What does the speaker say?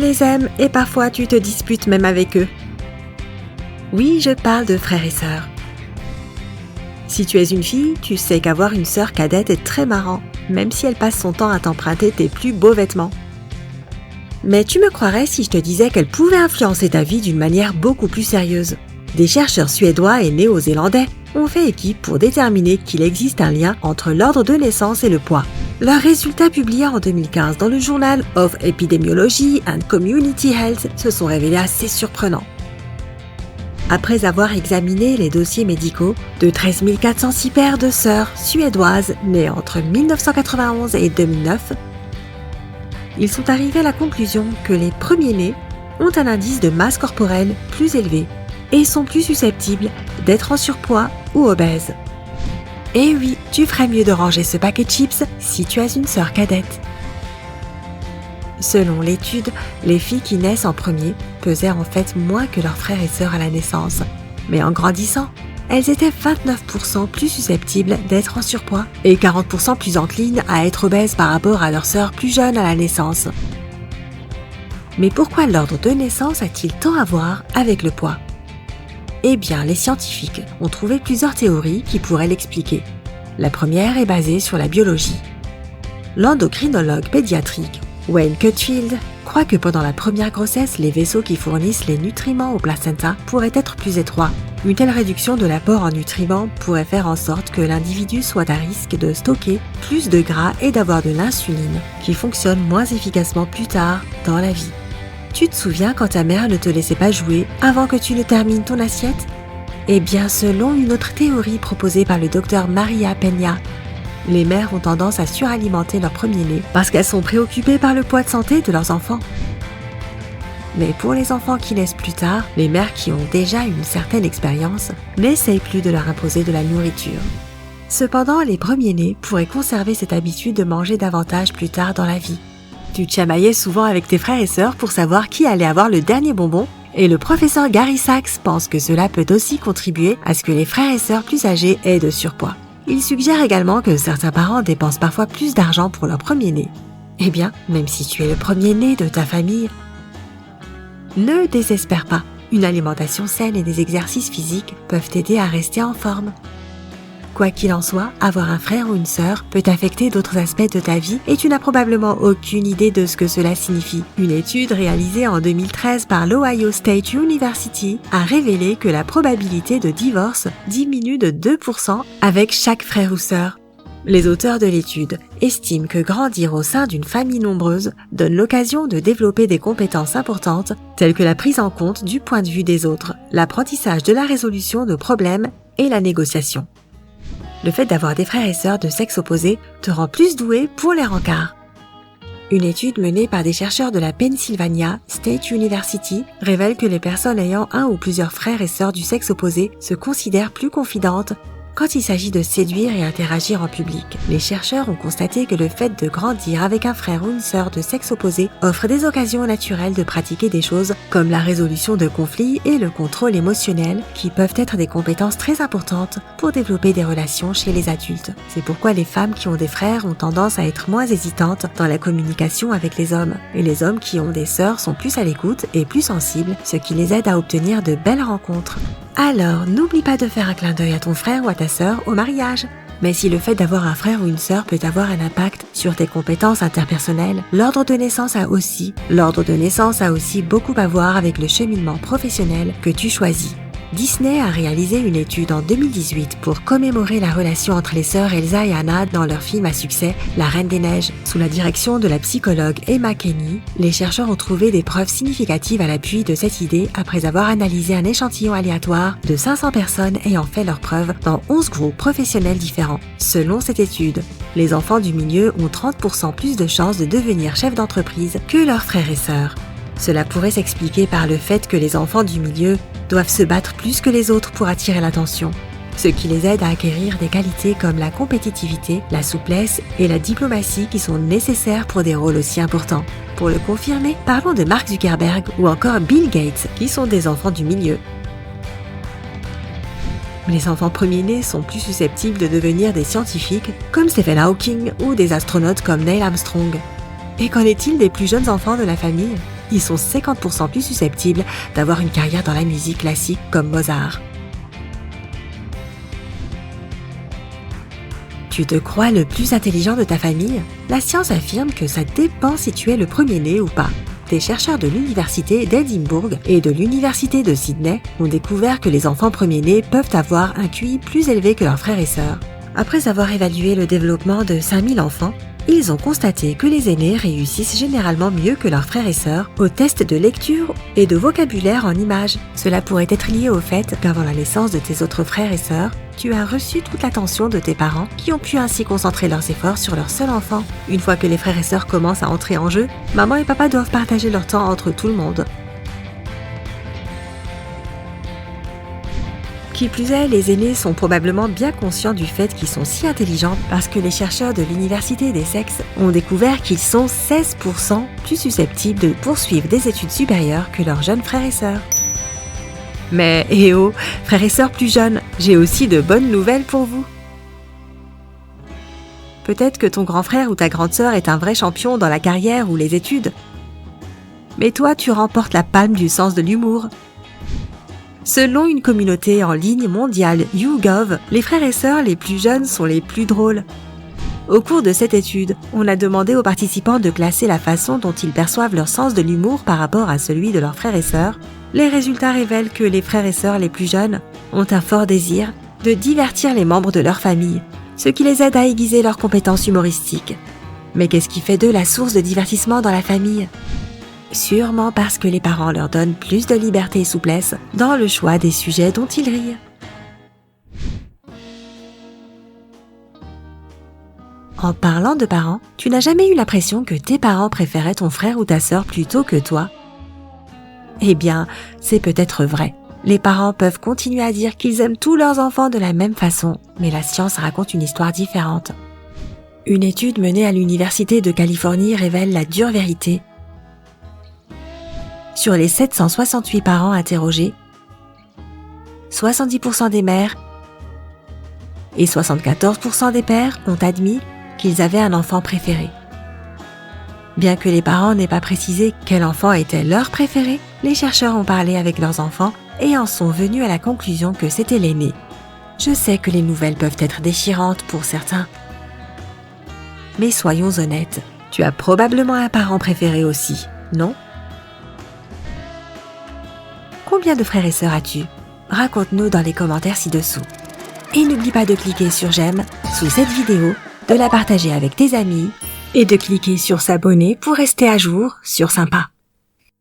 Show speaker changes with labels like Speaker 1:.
Speaker 1: les aimes et parfois tu te disputes même avec eux. Oui, je parle de frères et sœurs. Si tu es une fille, tu sais qu'avoir une sœur cadette est très marrant, même si elle passe son temps à t'emprunter tes plus beaux vêtements. Mais tu me croirais si je te disais qu'elle pouvait influencer ta vie d'une manière beaucoup plus sérieuse. Des chercheurs suédois et néo-zélandais ont fait équipe pour déterminer qu'il existe un lien entre l'ordre de naissance et le poids. Leurs résultats publiés en 2015 dans le Journal of Epidemiology and Community Health se sont révélés assez surprenants. Après avoir examiné les dossiers médicaux de 13 406 paires de sœurs suédoises nées entre 1991 et 2009, ils sont arrivés à la conclusion que les premiers-nés ont un indice de masse corporelle plus élevé et sont plus susceptibles d'être en surpoids ou obèses. Et oui, tu ferais mieux de ranger ce paquet de chips si tu as une sœur cadette. Selon l'étude, les filles qui naissent en premier pesaient en fait moins que leurs frères et sœurs à la naissance. Mais en grandissant, elles étaient 29% plus susceptibles d'être en surpoids et 40% plus enclines à être obèses par rapport à leurs sœurs plus jeunes à la naissance. Mais pourquoi l'ordre de naissance a-t-il tant à voir avec le poids ? Eh bien, les scientifiques ont trouvé plusieurs théories qui pourraient l'expliquer. La première est basée sur la biologie. L'endocrinologue pédiatrique Wayne Cutfield croit que pendant la première grossesse, les vaisseaux qui fournissent les nutriments au placenta pourraient être plus étroits. Une telle réduction de l'apport en nutriments pourrait faire en sorte que l'individu soit à risque de stocker plus de gras et d'avoir de l'insuline, qui fonctionne moins efficacement plus tard dans la vie. Tu te souviens quand ta mère ne te laissait pas jouer avant que tu ne termines ton assiette ? Eh bien, selon une autre théorie proposée par le docteur Maria Peña, les mères ont tendance à suralimenter leur premier-né parce qu'elles sont préoccupées par le poids de santé de leurs enfants. Mais pour les enfants qui naissent plus tard, les mères qui ont déjà une certaine expérience n'essayent plus de leur imposer de la nourriture. Cependant, les premiers-nés pourraient conserver cette habitude de manger davantage plus tard dans la vie. Tu te chamaillais souvent avec tes frères et sœurs pour savoir qui allait avoir le dernier bonbon, et le professeur Gary Sachs pense que cela peut aussi contribuer à ce que les frères et sœurs plus âgés aient de surpoids. Il suggère également que certains parents dépensent parfois plus d'argent pour leur premier-né. Eh bien, même si tu es le premier-né de ta famille, ne désespère pas. Une alimentation saine et des exercices physiques peuvent t'aider à rester en forme. Quoi qu'il en soit, avoir un frère ou une sœur peut affecter d'autres aspects de ta vie et tu n'as probablement aucune idée de ce que cela signifie. Une étude réalisée en 2013 par l'Ohio State University a révélé que la probabilité de divorce diminue de 2% avec chaque frère ou sœur. Les auteurs de l'étude estiment que grandir au sein d'une famille nombreuse donne l'occasion de développer des compétences importantes telles que la prise en compte du point de vue des autres, l'apprentissage de la résolution de problèmes et la négociation. Le fait d'avoir des frères et sœurs de sexe opposé te rend plus doué pour les rencarts. Une étude menée par des chercheurs de la Pennsylvania State University révèle que les personnes ayant un ou plusieurs frères et sœurs du sexe opposé se considèrent plus confidentes quand il s'agit de séduire et interagir en public. Les chercheurs ont constaté que le fait de grandir avec un frère ou une sœur de sexe opposé offre des occasions naturelles de pratiquer des choses comme la résolution de conflits et le contrôle émotionnel qui peuvent être des compétences très importantes pour développer des relations chez les adultes. C'est pourquoi les femmes qui ont des frères ont tendance à être moins hésitantes dans la communication avec les hommes. Et les hommes qui ont des sœurs sont plus à l'écoute et plus sensibles, ce qui les aide à obtenir de belles rencontres. Alors, n'oublie pas de faire un clin d'œil à ton frère ou à ta sœur au mariage. Mais si le fait d'avoir un frère ou une sœur peut avoir un impact sur tes compétences interpersonnelles, l'ordre de naissance a aussi beaucoup à voir avec le cheminement professionnel que tu choisis. Disney a réalisé une étude en 2018 pour commémorer la relation entre les sœurs Elsa et Anna dans leur film à succès La Reine des Neiges. Sous la direction de la psychologue Emma Kenny, les chercheurs ont trouvé des preuves significatives à l'appui de cette idée après avoir analysé un échantillon aléatoire de 500 personnes ayant fait leurs preuves dans 11 groupes professionnels différents. Selon cette étude, les enfants du milieu ont 30% plus de chances de devenir chefs d'entreprise que leurs frères et sœurs. Cela pourrait s'expliquer par le fait que les enfants du milieu doivent se battre plus que les autres pour attirer l'attention, ce qui les aide à acquérir des qualités comme la compétitivité, la souplesse et la diplomatie qui sont nécessaires pour des rôles aussi importants. Pour le confirmer, parlons de Mark Zuckerberg ou encore Bill Gates, qui sont des enfants du milieu. Les enfants premiers-nés sont plus susceptibles de devenir des scientifiques comme Stephen Hawking ou des astronautes comme Neil Armstrong. Et qu'en est-il des plus jeunes enfants de la famille ? ils sont 50% plus susceptibles d'avoir une carrière dans la musique classique comme Mozart. Tu te crois le plus intelligent de ta famille? La science affirme que ça dépend si tu es le premier-né ou pas. Des chercheurs de l'université d'Édimbourg et de l'université de Sydney ont découvert que les enfants premiers-nés peuvent avoir un QI plus élevé que leurs frères et sœurs. Après avoir évalué le développement de 5000 enfants, ils ont constaté que les aînés réussissent généralement mieux que leurs frères et sœurs aux tests de lecture et de vocabulaire en images. Cela pourrait être lié au fait qu'avant la naissance de tes autres frères et sœurs, tu as reçu toute l'attention de tes parents qui ont pu ainsi concentrer leurs efforts sur leur seul enfant. Une fois que les frères et sœurs commencent à entrer en jeu, maman et papa doivent partager leur temps entre tout le monde. Qui plus est, les aînés sont probablement bien conscients du fait qu'ils sont si intelligents parce que les chercheurs de l'université des sexes ont découvert qu'ils sont 16% plus susceptibles de poursuivre des études supérieures que leurs jeunes frères et sœurs. Mais frères et sœurs plus jeunes, j'ai aussi de bonnes nouvelles pour vous. Peut-être que ton grand frère ou ta grande sœur est un vrai champion dans la carrière ou les études. Mais toi, tu remportes la palme du sens de l'humour. Selon une communauté en ligne mondiale YouGov, les frères et sœurs les plus jeunes sont les plus drôles. Au cours de cette étude, on a demandé aux participants de classer la façon dont ils perçoivent leur sens de l'humour par rapport à celui de leurs frères et sœurs. Les résultats révèlent que les frères et sœurs les plus jeunes ont un fort désir de divertir les membres de leur famille, ce qui les aide à aiguiser leurs compétences humoristiques. Mais qu'est-ce qui fait d'eux la source de divertissement dans la famille ? Sûrement parce que les parents leur donnent plus de liberté et souplesse dans le choix des sujets dont ils rient. En parlant de parents, tu n'as jamais eu l'impression que tes parents préféraient ton frère ou ta sœur plutôt que toi? Eh bien, c'est peut-être vrai. Les parents peuvent continuer à dire qu'ils aiment tous leurs enfants de la même façon, mais la science raconte une histoire différente. Une étude menée à l'Université de Californie révèle la dure vérité. Sur les 768 parents interrogés, 70% des mères et 74% des pères ont admis qu'ils avaient un enfant préféré. Bien que les parents n'aient pas précisé quel enfant était leur préféré, les chercheurs ont parlé avec leurs enfants et en sont venus à la conclusion que c'était l'aîné. Je sais que les nouvelles peuvent être déchirantes pour certains. Mais soyons honnêtes, tu as probablement un parent préféré aussi, non ? Combien de frères et sœurs as-tu? Raconte-nous dans les commentaires ci-dessous. Et n'oublie pas de cliquer sur j'aime sous cette vidéo, de la partager avec tes amis et de cliquer sur s'abonner pour rester à jour sur Sympa.